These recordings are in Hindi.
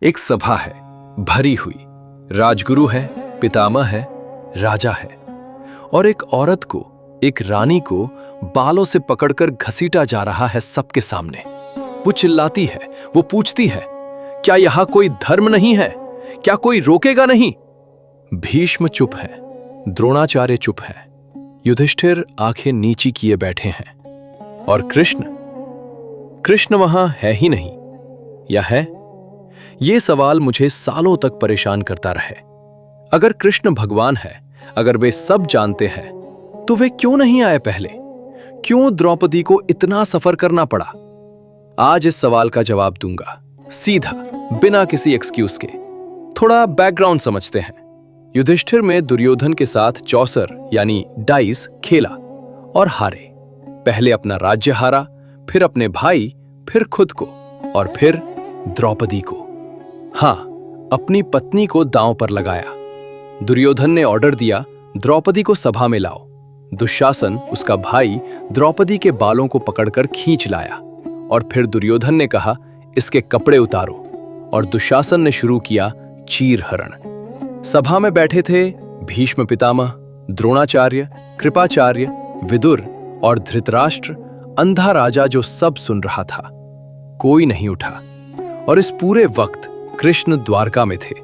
एक सभा है भरी हुई, राजगुरु है, पितामह है, राजा है, और एक औरत को, एक रानी को बालों से पकड़कर घसीटा जा रहा है सबके सामने। वो चिल्लाती है, वो पूछती है, क्या यहां कोई धर्म नहीं है? क्या कोई रोकेगा नहीं? भीष्म चुप है, द्रोणाचार्य चुप है, युधिष्ठिर आंखें नीची किए बैठे हैं, और कृष्ण वहां है ही नहीं, या है? ये सवाल मुझे सालों तक परेशान करता रहे। अगर कृष्ण भगवान है, अगर वे सब जानते हैं, तो वे क्यों नहीं आए पहले? क्यों द्रौपदी को इतना सफर करना पड़ा? आज इस सवाल का जवाब दूंगा, सीधा, बिना किसी एक्सक्यूज के। थोड़ा बैकग्राउंड समझते हैं। युधिष्ठिर में दुर्योधन के साथ चौसर यानी डाइस खेला और हारे। पहले अपना राज्य हारा, फिर अपने भाई, फिर खुद को, और फिर द्रौपदी को। हाँ, अपनी पत्नी को दांव पर लगाया। दुर्योधन ने ऑर्डर दिया, द्रौपदी को सभा में लाओ। दुशासन, उसका भाई, द्रौपदी के बालों को पकड़कर खींच लाया, और फिर दुर्योधन ने कहा, इसके कपड़े उतारो, और दुशासन ने शुरू किया चीरहरण। सभा में बैठे थे भीष्म पितामह, द्रोणाचार्य, कृपाचार्य, विदुर और धृतराष्ट्र, अंधा राजा जो सब सुन रहा था। कोई नहीं उठा, और इस पूरे वक्त कृष्ण द्वारका में थे।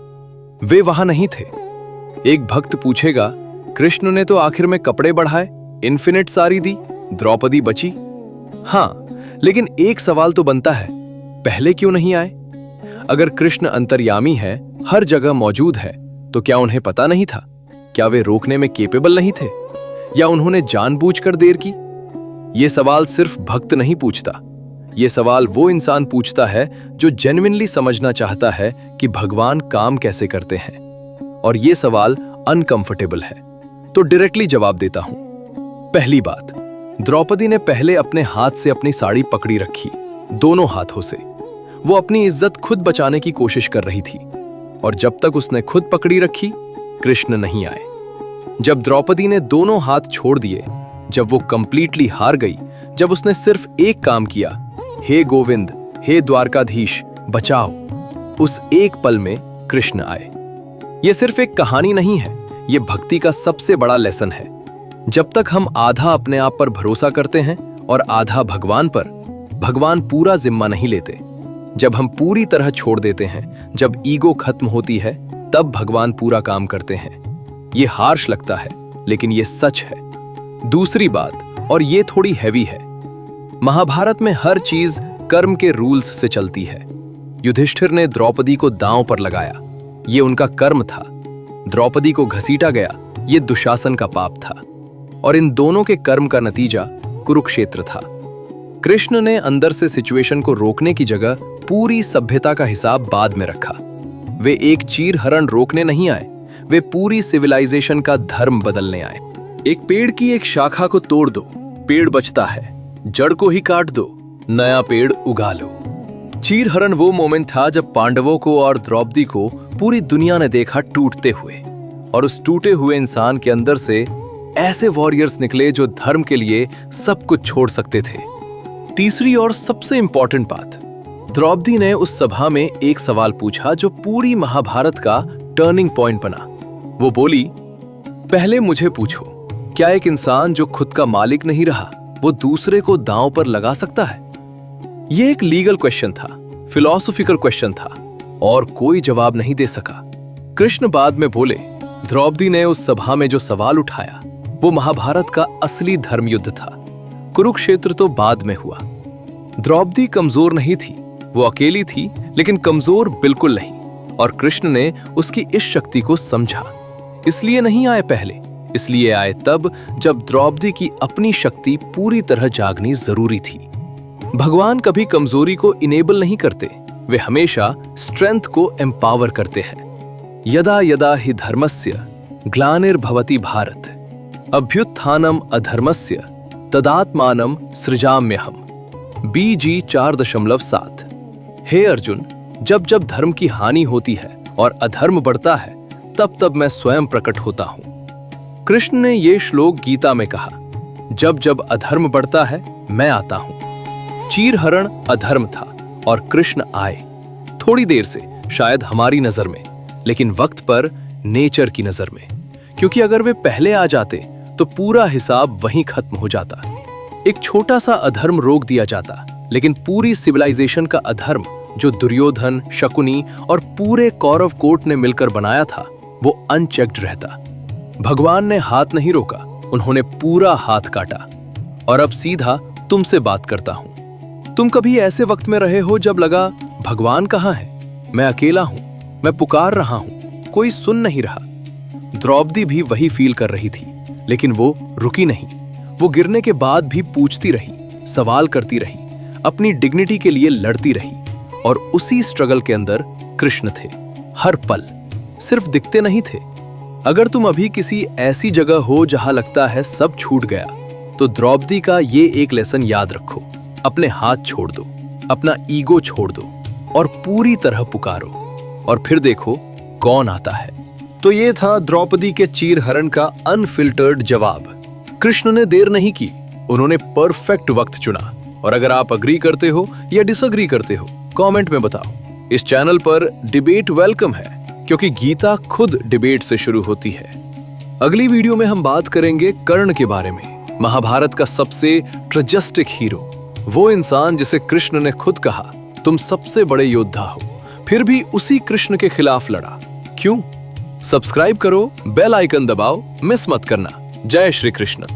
वे वहां नहीं थे। एक भक्त पूछेगा, कृष्ण ने तो आखिर में कपड़े बढ़ाए, इन्फिनिट साड़ी दी, द्रौपदी बची। हाँ, लेकिन एक सवाल तो बनता है, पहले क्यों नहीं आए? अगर कृष्ण अंतर्यामी है, हर जगह मौजूद है, तो क्या उन्हें पता नहीं था? क्या वे रोकने में केपेबल नहीं थे? या उन्होंने जानबूझकर देर की? ये सवाल सिर्फ भक्त नहीं पूछता। ये सवाल वो इंसान पूछता है जो जेन्युइनली समझना चाहता है कि भगवान काम कैसे करते हैं। और ये सवाल अनकंफर्टेबल है, तो डायरेक्टली जवाब देता हूं। पहली बात, द्रौपदी ने पहले अपने हाथ से अपनी साड़ी पकड़ी रखी, दोनों हाथों से। वो अपनी इज्जत खुद बचाने की कोशिश कर रही थी, और जब तक उसने खुद पकड़ी रखी, कृष्ण नहीं आए। जब द्रौपदी ने दोनों हाथ छोड़ दिए, जब वो कंप्लीटली हार गई, जब उसने सिर्फ एक काम किया, हे गोविंद, हे द्वारकाधीश, बचाओ, उस एक पल में कृष्ण आए। यह सिर्फ एक कहानी नहीं है, यह भक्ति का सबसे बड़ा लेसन है। जब तक हम आधा अपने आप पर भरोसा करते हैं और आधा भगवान पर, भगवान पूरा जिम्मा नहीं लेते। जब हम पूरी तरह छोड़ देते हैं, जब ईगो खत्म होती है, तब भगवान पूरा काम करते हैं। यह हार्श लगता है, लेकिन यह सच है। दूसरी बात, और यह थोड़ी हैवी है, महाभारत में हर चीज कर्म के रूल्स से चलती है। युधिष्ठिर ने द्रौपदी को दांव पर लगाया, ये उनका कर्म था। द्रौपदी को घसीटा गया, ये दुशासन का पाप था। और इन दोनों के कर्म का नतीजा कुरुक्षेत्र था। कृष्ण ने अंदर से सिचुएशन को रोकने की जगह पूरी सभ्यता का हिसाब बाद में रखा। वे एक चीरहरण रोकने नहीं आए, वे पूरी सिविलाइजेशन का धर्म बदलने आए। एक पेड़ की एक शाखा को तोड़ दो, पेड़ बचता है। जड़ को ही काट दो, नया पेड़ उगा लो। चीरहरण वो मोमेंट था जब पांडवों को और द्रौपदी को पूरी दुनिया ने देखा टूटते हुए, और उस टूटे हुए इंसान के अंदर से ऐसे वॉरियर्स निकले जो धर्म के लिए सब कुछ छोड़ सकते थे। तीसरी और सबसे इंपॉर्टेंट बात, द्रौपदी ने उस सभा में एक सवाल पूछा जो पूरी महाभारत का टर्निंग पॉइंट बना। वो बोली, पहले मुझे पूछो, क्या एक इंसान जो खुद का मालिक नहीं रहा, वो दूसरे को दांव पर लगा सकता है? यह एक लीगल क्वेश्चन था, फिलॉसफिकल क्वेश्चन था, और कोई जवाब नहीं दे सका। कृष्ण बाद में बोले, द्रौपदी ने उस सभा में जो सवाल उठाया, वो महाभारत का असली धर्म युद्ध था। कुरुक्षेत्र तो बाद में हुआ। द्रौपदी कमजोर नहीं थी, वो अकेली थी, लेकिन कमजोर बिल्कुल नहीं। और कृष्ण ने उसकी इस शक्ति को समझा। इसलिए नहीं आए पहले, इसलिए आए तब जब द्रौपदी की अपनी शक्ति पूरी तरह जागनी जरूरी थी। भगवान कभी कमजोरी को इनेबल नहीं करते, वे हमेशा स्ट्रेंथ को एम्पावर करते हैं। यदा यदा हि धर्मस्य ग्लानिर्भवति भारत, अभ्युत्थानम अधर्मस्य तदात्मानम सृजाम्यहम्। BG 4.7। हे अर्जुन, जब जब धर्म की हानि होती है और अधर्म बढ़ता है, तब तब मैं स्वयं प्रकट होता हूं। कृष्ण ने यह श्लोक गीता में कहा, जब जब अधर्म बढ़ता है, मैं आता हूं। चीरहरण अधर्म था और कृष्ण आए। थोड़ी देर से, शायद हमारी नजर में, लेकिन वक्त पर नेचर की नजर में। क्योंकि अगर वे पहले आ जाते तो पूरा हिसाब वहीं खत्म हो जाता। एक छोटा सा अधर्म रोक दिया जाता, लेकिन पूरी सिविलाइजेशन का अधर्म जो दुर्योधन, शकुनी और पूरे कौरव कोर्ट ने मिलकर बनाया था, वो अनचेक्ड रहता। भगवान ने हाथ नहीं रोका, उन्होंने पूरा हाथ काटा। और अब सीधा तुमसे बात करता हूं। तुम कभी ऐसे वक्त में रहे हो जब लगा भगवान कहां है, मैं अकेला हूं, मैं पुकार रहा हूं, कोई सुन नहीं रहा। द्रौपदी भी वही फील कर रही थी, लेकिन वो रुकी नहीं। वो गिरने के बाद भी पूछती रही, सवाल करती रही, अपनी डिग्निटी के लिए लड़ती रही। और उसी स्ट्रगल के अंदर कृष्ण थे, हर पल, सिर्फ दिखते नहीं थे। अगर तुम अभी किसी ऐसी जगह हो जहां लगता है सब छूट गया, तो द्रौपदी का ये एक लेसन याद रखो। अपने हाथ छोड़ दो, अपना ईगो छोड़ दो और पूरी तरह पुकारो, और फिर देखो कौन आता है। तो ये था द्रौपदी के चीरहरण का अनफिल्टर्ड जवाब। कृष्ण ने देर नहीं की, उन्होंने परफेक्ट वक्त चुना। और अगर आप अग्री करते हो या डिसअग्री करते हो, कमेंट में बताओ। इस चैनल पर डिबेट वेलकम है, क्योंकि गीता खुद डिबेट से शुरू होती है। अगली वीडियो में हम बात करेंगे कर्ण के बारे में, महाभारत का सबसे ट्रेजेस्टिक हीरो, वो इंसान जिसे कृष्ण ने खुद कहा तुम सबसे बड़े योद्धा हो, फिर भी उसी कृष्ण के खिलाफ लड़ा। क्यों? सब्सक्राइब करो, बेल आइकन दबाओ, मिस मत करना। जय श्री कृष्ण।